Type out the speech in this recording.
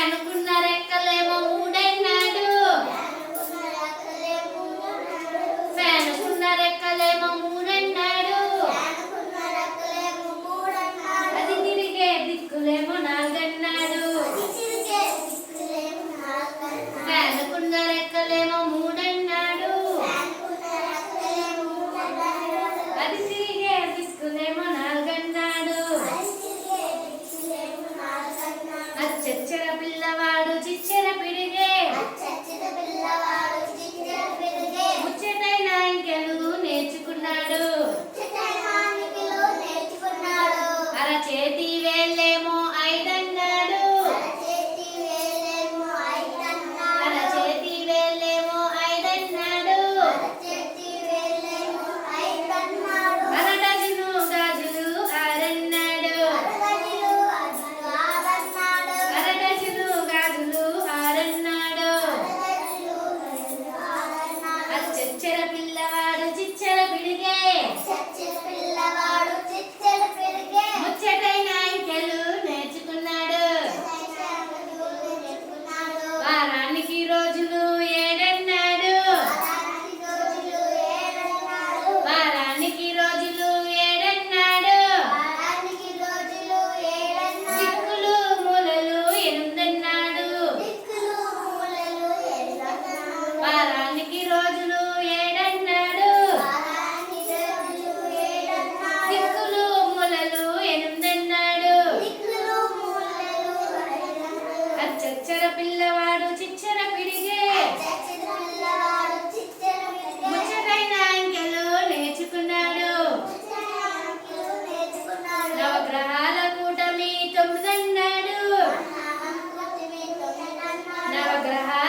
ఫ్యానుకున్న రెక్కలేమో మూడన్నాడు, ఫ్యానుకున్న రెక్కలేమో మూడన్నాడు, అది తిరిగే దిక్కులేమో నాలుగన్నాడు. ఫ్యానుకున్న రెక్కలేమో మూడన్నాడు, అది తిరిగే దిక్కులేమో నాలుగన్నాడు. అచ్చచ్చర పిల్లవాడు చిచ్చెర పిడిగే, ముచ్చటైన అంకెలు నేర్చుకున్నాడు. అరచేతి వేళ్ళేమో ఐదన్నాడు, అరచేతి వేళ్ళేమో ఐదన్నాడు. అరడజను గాజులు ఆరన్నాడు, అరడజను గాజులు ఆరన్నాడు. అచ్చచ్చర పిల్లవాడు చిచ్చెర పిడిగే, ముచ్చటైన అంకెలు నేర్చుకున్నాడు. వారానికి రోజులు ఏడన్నాడు, వారానికి రోజులు ఏడన్నాడు. దిక్కులు మూలలు ఎనిమిదన్నాడు, వారానికి రోజులు ఏడన్నాడు. దిక్కులు మూలలు ఎనిమిదన్నాడు. అచ్చచ్చర పిల్లవాడు చిచ్చెర పిడిగే, ముచ్చటైన అంకెలు నేర్చుకున్నాడు. నవగ్రహాల కూటమి తొమ్మిదన్నాడు, నవగ్రహాల